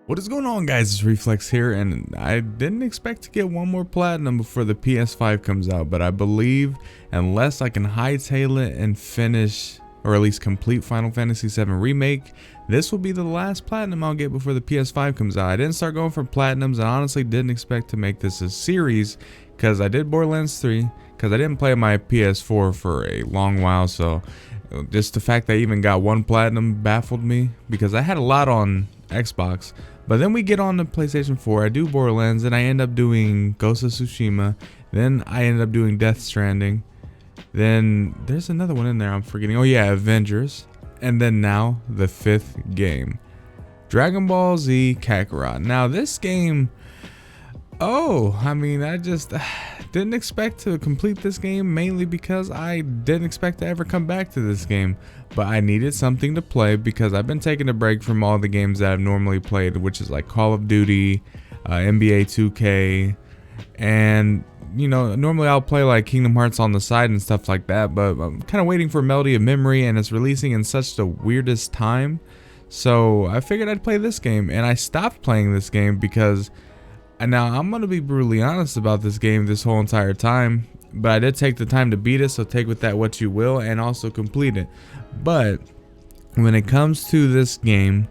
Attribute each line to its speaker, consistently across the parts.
Speaker 1: What is going on, guys? It's Reflex here, and I didn't expect to get one more platinum before the PS5 comes out, but I believe unless I can hightail it and finish, or at least complete Final Fantasy VII Remake, this will be the last platinum I'll get before the PS5 comes out. I didn't start going for platinums. I honestly didn't expect to make this a series, because I did Borderlands 3, because I didn't play my PS4 for a long while, so just the fact that I even got one platinum baffled me, because I had a lot on Xbox. But then we get on the PlayStation 4, I do Borderlands, and I end up doing Ghost of Tsushima, then I end up doing Death Stranding, then there's another one in there I'm forgetting, oh yeah, Avengers, and then now the 5th game, Dragon Ball Z Kakarot. Now this game, I just didn't expect to complete this game, mainly because I didn't expect to ever come back to this game. But I needed something to play because I've been taking a break from all the games that I've normally played, which is like Call of Duty, NBA 2K, and normally I'll play like Kingdom Hearts on the side and stuff like that, but I'm kind of waiting for Melody of Memory, and it's releasing in such the weirdest time. So I figured I'd play this game, and I stopped playing this game because, and now I'm going to be brutally honest about this game this whole entire time, but I did take the time to beat it, so take with that what you will, and also complete it. But when it comes to this game,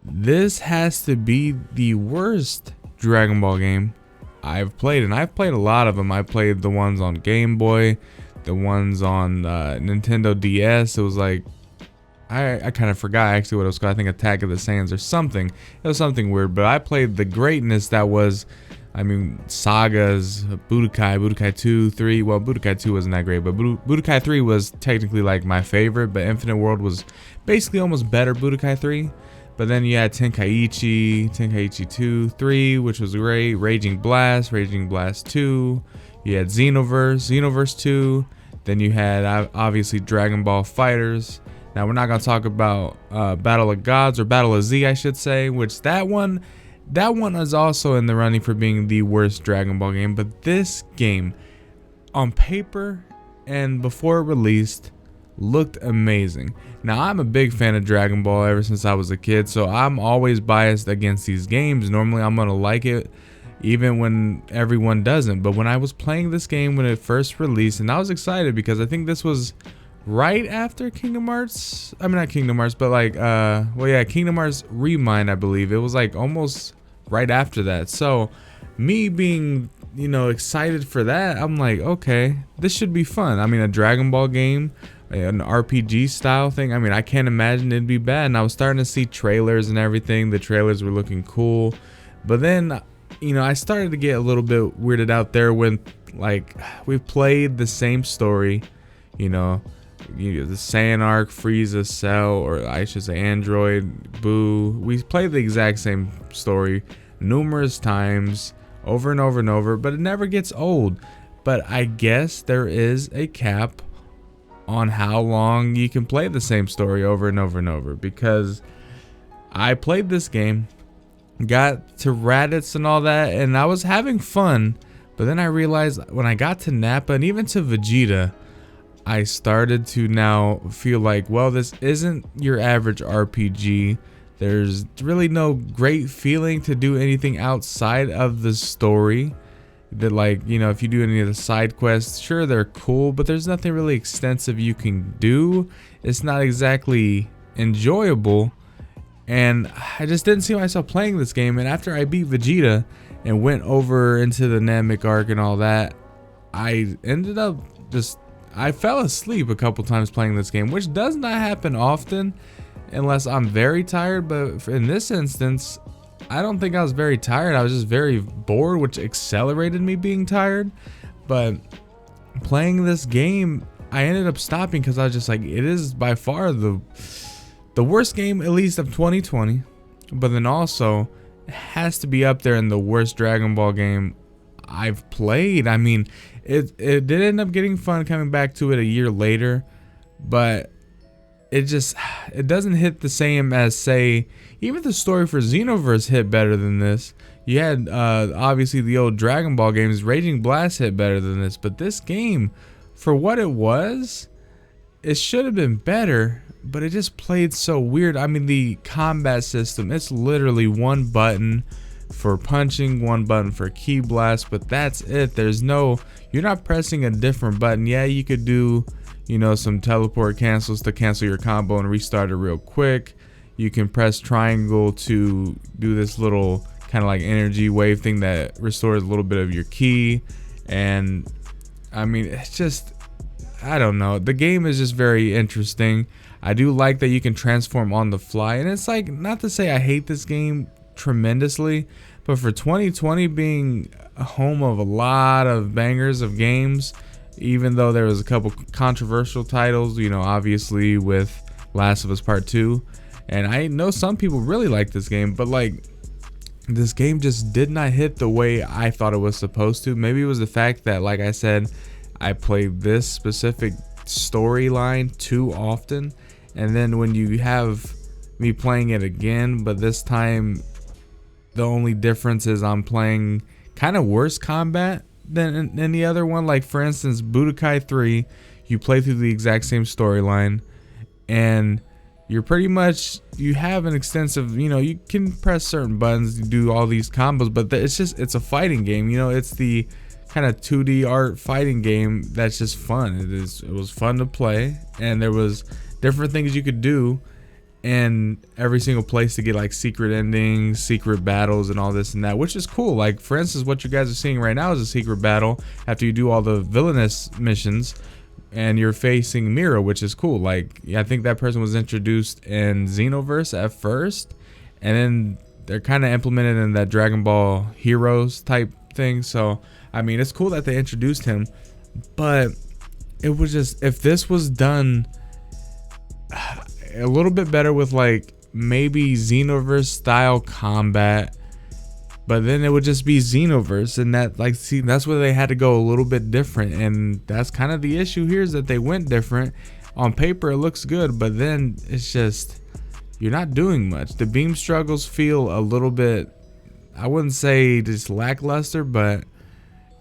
Speaker 1: this has to be the worst Dragon Ball game I've played, and I've played a lot of them. I played the ones on Game Boy, the ones on Nintendo DS. It was like, I kind of forgot actually what it was called. I think Attack of the Saiyans or something. It was something weird, but I played the greatness that was, sagas, Budokai 2, 3. Well, Budokai 2 wasn't that great, but Budokai 3 was technically like my favorite, but Infinite World was basically almost better Budokai 3. But then you had Tenkaichi 2, 3, which was great, Raging Blast 2. You had Xenoverse 2. Then you had obviously Dragon Ball Fighters. Now we're not gonna talk about Battle of Gods, or Battle of Z, I should say, which that one is also in the running for being the worst Dragon Ball game. But this game, on paper and before it released, looked amazing. Now I'm a big fan of Dragon Ball ever since I was a kid, so I'm always biased against these games. Normally I'm gonna like it even when everyone doesn't. But when I was playing this game when it first released, and I was excited because I think this was right after Kingdom Hearts, not Kingdom Hearts, but like Kingdom Hearts Remind, I believe it was like almost right after that. So me being excited for that, I'm like, okay, this should be fun. A Dragon Ball game, an RPG style thing, I can't imagine it'd be bad. And I was starting to see trailers and everything. The trailers were looking cool, but then I started to get a little bit weirded out there when like we played the same story, the Saiyan arc, Frieza, Cell, or I should say Android, Boo. We played the exact same story numerous times, over and over and over, but it never gets old. But I guess there is a cap on how long you can play the same story over and over and over, because I played this game, got to Raditz and all that, and I was having fun, but then I realized when I got to Nappa and even to Vegeta, I started to now feel like, well, this isn't your average RPG. There's really no great feeling to do anything outside of the story. That, like, if you do any of the side quests, sure, they're cool, but there's nothing really extensive you can do. It's not exactly enjoyable, and I just didn't see myself playing this game. And after I beat Vegeta and went over into the Namek arc and all that, I ended up I fell asleep a couple times playing this game, which does not happen often unless I'm very tired. But in this instance, I don't think I was very tired. I was just very bored, which accelerated me being tired. But playing this game, I ended up stopping because I was just like, it is by far the worst game, at least of 2020. But then also, it has to be up there in the worst Dragon Ball game I've played. It did end up getting fun coming back to it a year later, but it doesn't hit the same as, say, even the story for Xenoverse hit better than this. You had obviously the old Dragon Ball games, Raging Blast hit better than this, but this game, for what it was, it should have been better. but it just played so weird. I mean, the combat system, it's literally one button for punching, one button for key blast, but that's it. There's no, you're not pressing a different button. Yeah, you could do, you know, some teleport cancels to cancel your combo and restart it real quick. You can press triangle to do this little kind of like energy wave thing that restores a little bit of your ki. And I mean, it's just, I don't know, the game is just very interesting. I do like that you can transform on the fly, and it's like, not to say I hate this game tremendously, but for 2020 being a home of a lot of bangers of games, even though there was a couple controversial titles, you know, obviously with Last of Us Part 2, and I know some people really like this game, but like, this game just did not hit the way I thought it was supposed to. Maybe it was the fact that, like I said, I played this specific storyline too often, and then when you have me playing it again, but this time the only difference is I'm playing kind of worse combat than any other one. Like for instance, Budokai 3, you play through the exact same storyline, and you're pretty much, you have an extensive, you know, you can press certain buttons, you do all these combos, but it's just, it's a fighting game, you know, it's the kind of 2D art fighting game that's just fun. It was fun to play, and there was different things you could do in every single place to get like secret endings, secret battles, and all this and that, which is cool. Like for instance, what you guys are seeing right now is a secret battle after you do all the villainous missions, and you're facing Mira, which is cool. Like, I think that person was introduced in Xenoverse at first, and then they're kind of implemented in that Dragon Ball Heroes type thing. So I mean, it's cool that they introduced him, but it was just, if this was done a little bit better with like maybe Xenoverse style combat, but then it would just be Xenoverse, and that, like, see, that's where they had to go a little bit different, and that's kind of the issue here, is that they went different. On paper it looks good, but then it's just, you're not doing much. The beam struggles feel a little bit, I wouldn't say just lackluster, but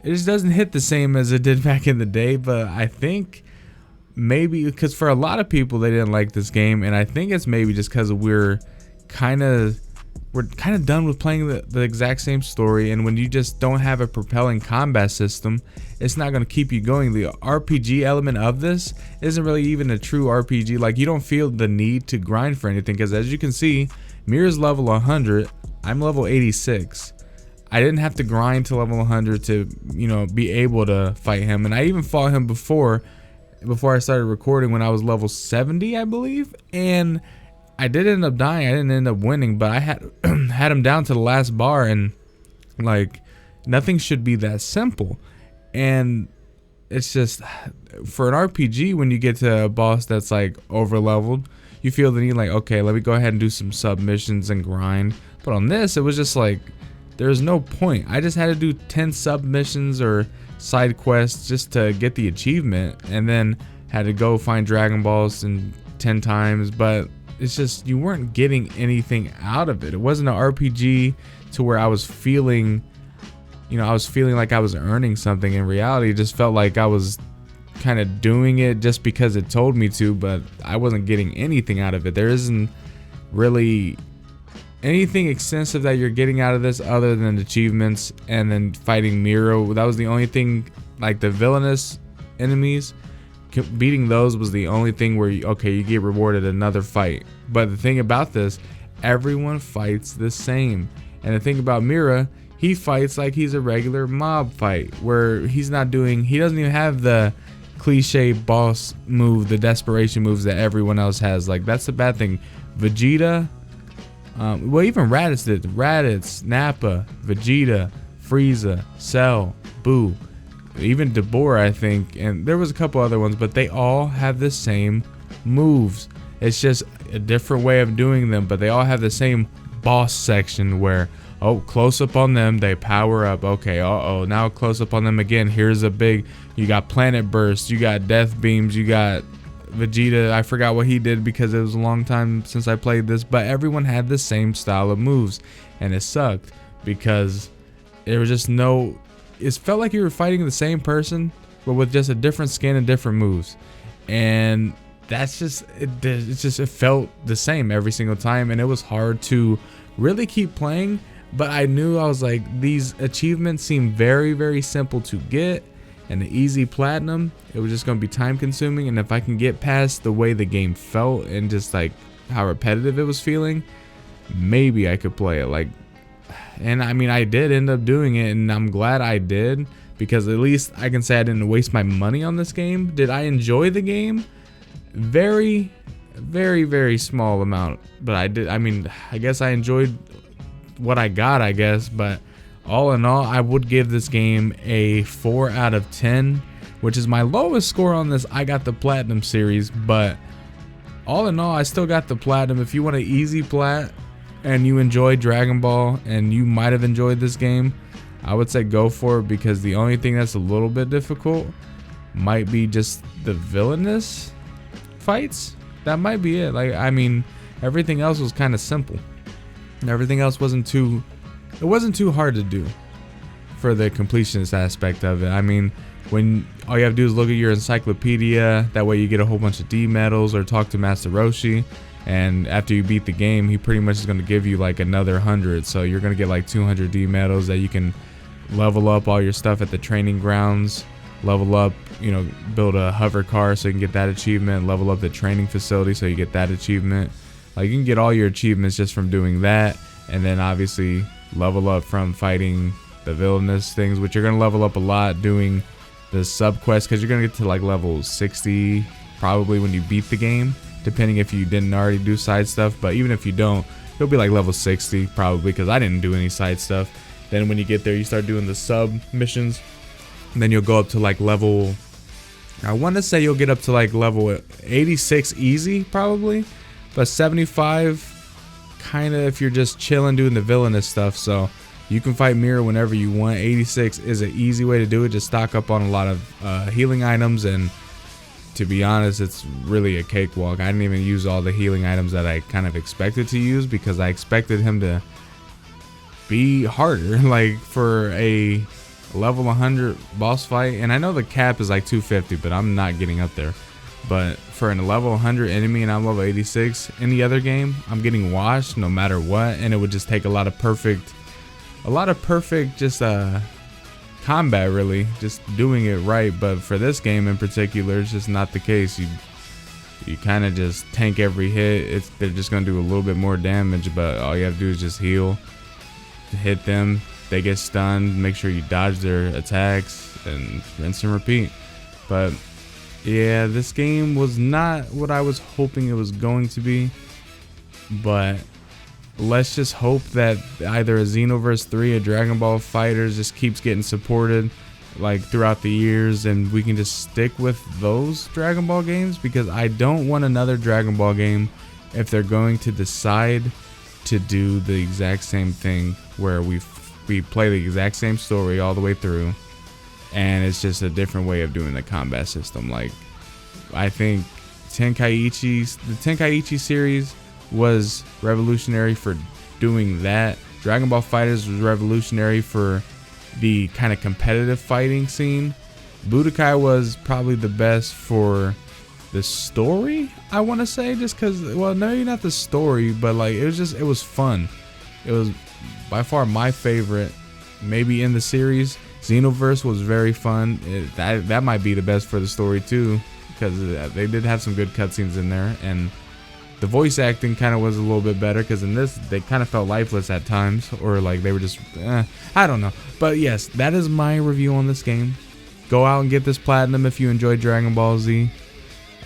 Speaker 1: it just doesn't hit the same as it did back in the day. But I think maybe because for a lot of people they didn't like this game, and I think it's maybe just because we're kind of done with playing the exact same story, and when you just don't have a propelling combat system, it's not going to keep you going. The RPG element of this isn't really even a true RPG. Like, you don't feel the need to grind for anything, because as you can see, Mira's level 100, I'm level 86. I didn't have to grind to level 100 to, you know, be able to fight him, and I even fought him before I started recording when I was level 70, I believe, and I did end up dying. I didn't end up winning, but I had had him down to the last bar, and like, nothing should be that simple. And it's just, for an RPG, when you get to a boss that's like over leveled, you feel the need, like, okay, let me go ahead and do some submissions and grind. But on this, it was just like, there's no point. I just had to do 10 submissions or side quests just to get the achievement, and then had to go find Dragon Balls and 10 times. But it's just, you weren't getting anything out of it. It wasn't an RPG to where I was feeling, you know, I was feeling like I was earning something. In reality, it just felt like I was kind of doing it just because it told me to, but I wasn't getting anything out of it. There isn't really anything extensive that you're getting out of this other than achievements and then fighting Miro. That was the only thing. Like, the villainous enemies, beating those was the only thing where you get rewarded another fight. But the thing about this, everyone fights the same. And the thing about Mira, he fights like he's a regular mob fight, where he doesn't even have the cliche boss move, the desperation moves that everyone else has. Like, that's the bad thing. Vegeta, well, even Raditz did. Raditz, Nappa, Vegeta, Frieza, Cell, Boo, even Deborah, I think, and there was a couple other ones, but they all have the same moves. It's just a different way of doing them, but they all have the same boss section where, oh, close up on them, they power up. Okay, now close up on them again. Here's a big, you got planet burst, you got death beams, you got Vegeta. I forgot what he did because it was a long time since I played this, but everyone had the same style of moves, and it sucked because there was just no, it felt like you were fighting the same person but with just a different skin and different moves. And that's just it felt the same every single time, and it was hard to really keep playing. But I knew, I was like, these achievements seem very, very simple to get, and the easy platinum, it was just going to be time consuming. And if I can get past the way the game felt and just like how repetitive it was feeling, maybe I could play it. Like, and I mean, I did end up doing it, and I'm glad I did, because at least I can say I didn't waste my money on this game. Did I enjoy the game? Very, very, very small amount, but I did. I mean, I guess I enjoyed what I got, I guess. But all in all, I would give this game a 4 out of 10, which is my lowest score on this. I got the platinum series, but all in all, I still got the platinum. If you want an easy plat and you enjoy Dragon Ball and you might have enjoyed this game, I would say go for it, because the only thing that's a little bit difficult might be just the villainous fights. That might be it. Like, I mean, everything else was kind of simple. Everything else wasn't too hard to do for the completionist aspect of it. I mean, when all you have to do is look at your encyclopedia, that way you get a whole bunch of D medals, or talk to Master Roshi, and after you beat the game, he pretty much is going to give you like another 100. So you're going to get like 200 D medals that you can level up all your stuff at the training grounds, level up, you know, build a hover car so you can get that achievement, level up the training facility so you get that achievement. Like, you can get all your achievements just from doing that, and then obviously level up from fighting the villainous things, which you're going to level up a lot doing the sub quests, because you're going to get to like level 60 probably when you beat the game, depending if you didn't already do side stuff. But even if you don't, you'll be like level 60 probably, because I didn't do any side stuff. Then when you get there, you start doing the sub missions, and then you'll go up to like level, I want to say you'll get up to like level 86 easy probably, but 75 kind of if you're just chilling doing the villainous stuff. So you can fight Mirror whenever you want. 86 is an easy way to do it. Just stock up on a lot of healing items, and to be honest, it's really a cakewalk. I didn't even use all the healing items that I kind of expected to use, because I expected him to be harder, like for a level 100 boss fight. And I know the cap is like 250, but I'm not getting up there. But for a level 100 enemy and I'm level 86 in the other game, I'm getting washed no matter what, and it would just take a lot of perfect just combat, really, just doing it right. But for this game in particular, it's just not the case. You kind of just tank every hit. They're just gonna do a little bit more damage, but all you have to do is just heal, hit them, they get stunned, make sure you dodge their attacks, and rinse and repeat. But yeah, this game was not what I was hoping it was going to be, but let's just hope that either a Xenoverse 3 or Dragon Ball FighterZ just keeps getting supported like throughout the years, and we can just stick with those Dragon Ball games, because I don't want another Dragon Ball game if they're going to decide to do the exact same thing where we play the exact same story all the way through, and it's just a different way of doing the combat system. Like, I think the Tenkaichi series was revolutionary for doing that. Dragon Ball FighterZ was revolutionary for the kind of competitive fighting scene. Budokai was probably the best for the story, I want to say, just because, well, no, not the story, but like it was fun. It was by far my favorite, maybe in the series. Xenoverse was very fun. That might be the best for the story too, because they did have some good cutscenes in there, and the voice acting kind of was a little bit better, because in this they kind of felt lifeless at times, or like they were just I don't know. But yes, that is my review on this game. Go out and get this platinum if you enjoyed Dragon Ball Z.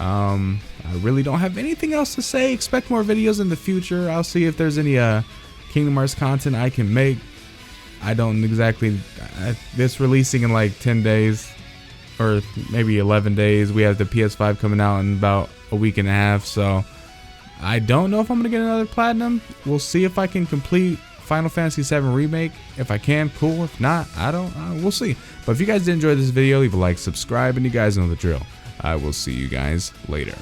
Speaker 1: I really don't have anything else to say. Expect more videos in the future. I'll see if there's any Kingdom Hearts content I can make. I don't exactly, this releasing in like 10 days or maybe 11 days. We have the PS5 coming out in about a week and a half, so I don't know if I'm gonna get another platinum. We'll see if I can complete Final Fantasy VII Remake. If I can, cool. If not, I don't. We'll see. But if you guys did enjoy this video, leave a like, subscribe, and you guys know the drill. I will see you guys later.